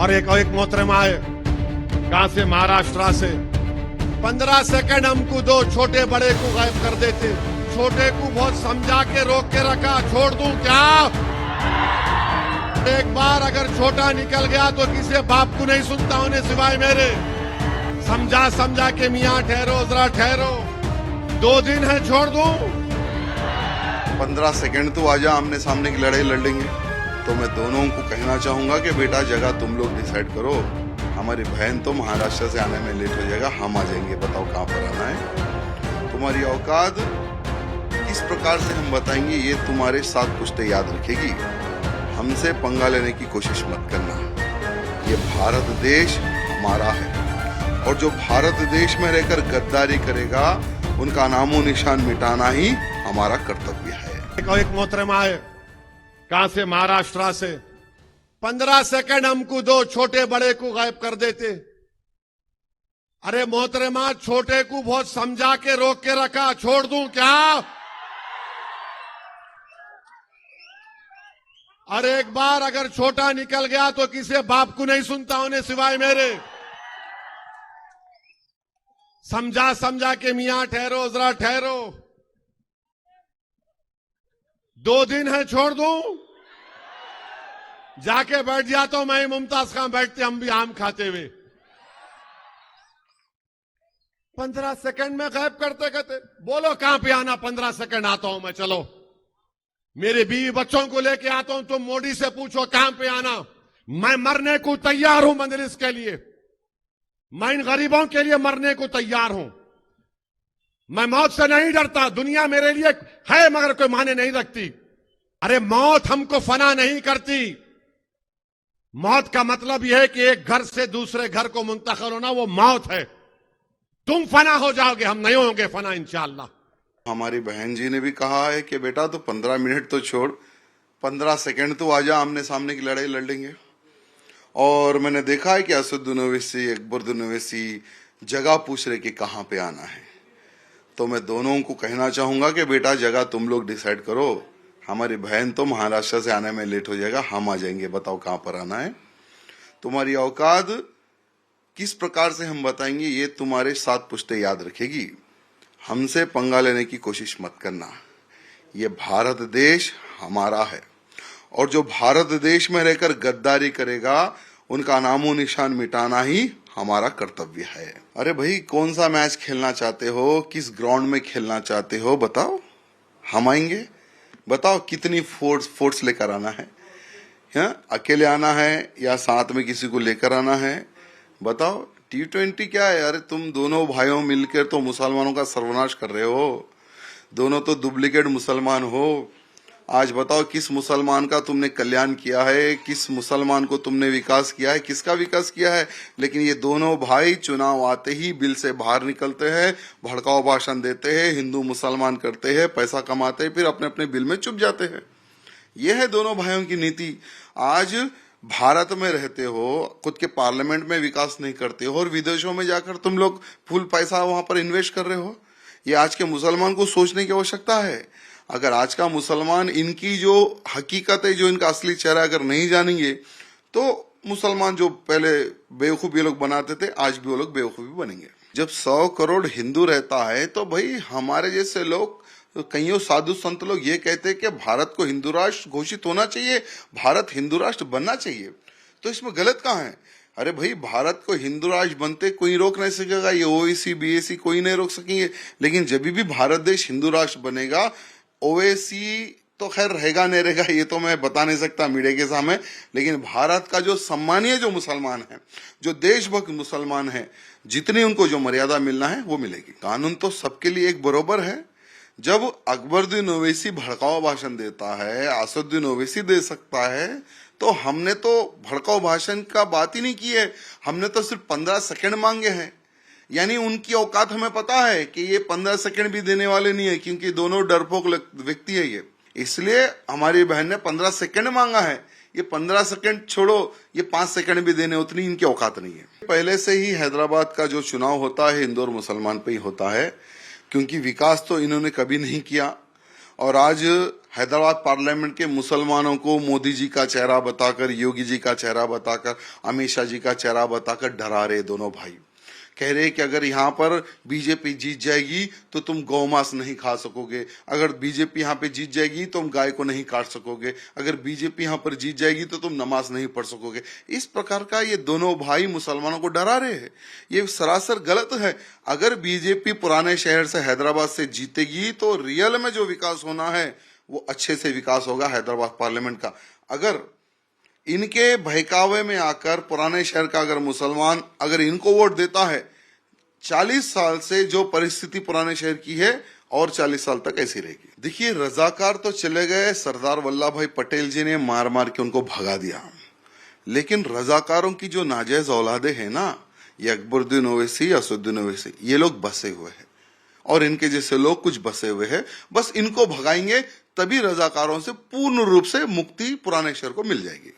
और एक मोहतरमा है कहां से, महाराष्ट्र से। 15 सेकंड हमको दो, छोटे बड़े को गायब कर देते। छोटे को बहुत समझा के रोक के रखा, छोड़ दूं क्या? एक बार अगर छोटा निकल गया तो किसी बाप को नहीं सुनता उन्हें सिवाय मेरे। समझा के मियां ठहरो, जरा ठहरो, 2 दिन है, छोड़ दूं? 15 सेकंड तो आजा, आमने सामने की लड़ाई लड़ लेंगे। तो मैं दोनों को कहना चाहूंगा कि बेटा जगह तुम लोग डिसाइड करो। हमारी बहन तो महाराष्ट्र से आने में लेट हो जाएगा, हम आ जाएंगे, बताओ कहाँ पर आना है। तुम्हारी औकात किस प्रकार से हम बताएंगे ये तुम्हारे साथ पुश्ते याद रखेगी। हमसे पंगा लेने की कोशिश मत करना। ये भारत देश हमारा है और जो भारत देश में रहकर गद्दारी करेगा उनका नामो निशान मिटाना ही हमारा कर्तव्य है। एक मोहतरमा है कहां से, महाराष्ट्र से। 15 सेकंड हमको दो, छोटे बड़े को गायब कर देते। अरे मोहतरमा, छोटे को बहुत समझा के रोक के रखा, छोड़ दूं क्या? अरे एक बार अगर छोटा निकल गया तो किसी बाप को नहीं सुनता उन्हें सिवाय मेरे। समझा के मियां ठहरो, जरा ठहरो, 2 दिन है, छोड़ दूं? जाके बैठ जाता हूं मैं, मुमताज खान बैठते, हम भी आम खाते हुए। 15 सेकंड में गायब करते कहते। बोलो कहां पे आना, 15 सेकंड आता हूं मैं, चलो। मेरे बीवी बच्चों को लेके आता हूं, तुम मोदी से पूछो कहां पे आना। मैं मरने को तैयार हूं मजलिस के लिए, मैं इन गरीबों के लिए मरने को तैयार हूं। मैं मौत से नहीं डरता, दुनिया मेरे लिए है मगर कोई माने नहीं रखती। अरे मौत हमको फना नहीं करती। मौत का मतलब यह है कि एक घर से दूसरे घर को मुंतकिल होना, वो मौत है। तुम फना हो जाओगे, हम नहीं होंगे फना इंशाअल्लाह। हमारी बहन जी ने भी कहा है कि बेटा तो 15 मिनट तो छोड़, 15 सेकंड तो आजा, आमने सामने की लड़ाई लड़ लेंगे। और मैंने देखा है कि असदुद्दीन ओवैसी, अकबरुद्दीन ओवैसी जगह पूछ रहे कि कहाँ पे आना है। तो मैं दोनों को कहना चाहूंगा कि बेटा जगह तुम लोग डिसाइड करो। हमारी बहन तो महाराष्ट्र से आने में लेट हो जाएगा, हम आ जाएंगे, बताओ कहाँ पर आना है। तुम्हारी औकात किस प्रकार से हम बताएंगे ये तुम्हारे साथ पुश्ते याद रखेगी। हमसे पंगा लेने की कोशिश मत करना। ये भारत देश हमारा है और जो भारत देश में रहकर गद्दारी करेगा उनका नामो निशान मिटाना ही हमारा कर्तव्य है। अरे भाई, कौन सा मैच खेलना चाहते हो, किस ग्राउंड में खेलना चाहते हो, बताओ, हम आएंगे। बताओ कितनी फोर्स लेकर आना है, अकेले आना है या साथ में किसी को लेकर आना है, बताओ। T20 क्या है? अरे तुम दोनों भाइयों मिलकर तो मुसलमानों का सर्वनाश कर रहे हो। दोनों तो डुप्लीकेट मुसलमान हो। आज बताओ किस मुसलमान का तुमने कल्याण किया है, किस मुसलमान को तुमने विकास किया है, किसका विकास किया है? लेकिन ये दोनों भाई चुनाव आते ही बिल से बाहर निकलते हैं, भड़काऊ भाषण देते हैं, हिंदू मुसलमान करते हैं, पैसा कमाते हैं, फिर अपने अपने बिल में चुप जाते हैं। ये है दोनों भाइयों की नीति। आज भारत में रहते हो, खुद के पार्लियामेंट में विकास नहीं करते हो और विदेशों में जाकर तुम लोग फुल पैसा वहां पर इन्वेस्ट कर रहे हो। ये आज के मुसलमान को सोचने की आवश्यकता है। अगर आज का मुसलमान इनकी जो हकीकत है, जो इनका असली चेहरा अगर नहीं जानेंगे तो मुसलमान जो पहले बेवकूफ ये लोग बनाते थे, आज भी वो लोग बेवकूफी बनेंगे। जब 100 करोड़ हिंदू रहता है तो भाई हमारे जैसे लोग, कईयों साधु संत लोग ये कहते हैं कि भारत को हिंदू राष्ट्र घोषित होना चाहिए, भारत हिंदू राष्ट्र बनना चाहिए। तो इसमें गलत कहाँ है? अरे भाई, भारत को हिंदू राष्ट्र बनते कोई रोक नहीं सकेगा, ये ओवैसी बीएसी कोई नहीं रोक सकेंगे। लेकिन जब भी भारत देश हिंदू राष्ट्र बनेगा, ओवैसी तो खैर रहेगा नहीं रहेगा ये तो मैं बता नहीं सकता मीडिया के सामने, लेकिन भारत का जो सम्मानीय जो मुसलमान है, जो देशभक्त मुसलमान है, जितनी उनको जो मर्यादा मिलना है वो मिलेगी। कानून तो सबके लिए एक बराबर है। जब अकबरुद्दीन ओवैसी भड़काऊ भाषण देता है, असदुद्दीन ओवैसी दे सकता है, तो हमने तो भड़काऊ भाषण का बात ही नहीं की है। हमने तो सिर्फ 15 सेकंड मांगे हैं। यानी उनकी औकात हमें पता है कि ये 15 सेकंड भी देने वाले नहीं है, क्योंकि दोनों डरपोक व्यक्ति है ये। इसलिए हमारी बहन ने 15 सेकंड मांगा है। ये 15 सेकंड छोड़ो, ये 5 सेकंड भी देने उतनी इनकी औकात नहीं है। पहले से ही हैदराबाद का जो चुनाव होता है इंदौर मुसलमान पे ही होता है, क्योंकि विकास तो इन्होंने कभी नहीं किया। और आज हैदराबाद पार्लियामेंट के मुसलमानों को मोदी जी का चेहरा बताकर, योगी जी का चेहरा बताकर, अमित शाह जी का चेहरा बताकर डरा रहे दोनों भाई। कह रहे कि अगर यहाँ पर बीजेपी जीत जाएगी तो तुम गौमांस नहीं खा सकोगे, अगर बीजेपी यहाँ पे जीत जाएगी तो तुम गाय को नहीं काट सकोगे, अगर बीजेपी यहाँ पर जीत जाएगी तो तुम नमाज नहीं पढ़ सकोगे। इस प्रकार का ये दोनों भाई मुसलमानों को डरा रहे हैं। ये सरासर गलत है। अगर बीजेपी पुराने शहर से, हैदराबाद से जीतेगी तो रियल में जो विकास होना है वो अच्छे से विकास होगा हैदराबाद पार्लियामेंट का। अगर इनके बहकावे में आकर पुराने शहर का अगर मुसलमान अगर इनको वोट देता है, 40 साल से जो परिस्थिति पुराने शहर की है और 40 साल तक ऐसी रहेगी। देखिए, रजाकार तो चले गए, सरदार वल्लभ भाई पटेल जी ने मार मार के उनको भगा दिया, लेकिन रजाकारों की जो नाजायज औलादे हैं ना, ये अकबरुद्दीन ओवैसी, असदुद्दीन ओवैसी, ये लोग बसे हुए हैं और इनके जैसे लोग कुछ बसे हुए हैं। बस इनको भगाएंगे तभी रजाकारों से पूर्ण रूप से मुक्ति पुराने शहर को मिल जाएगी।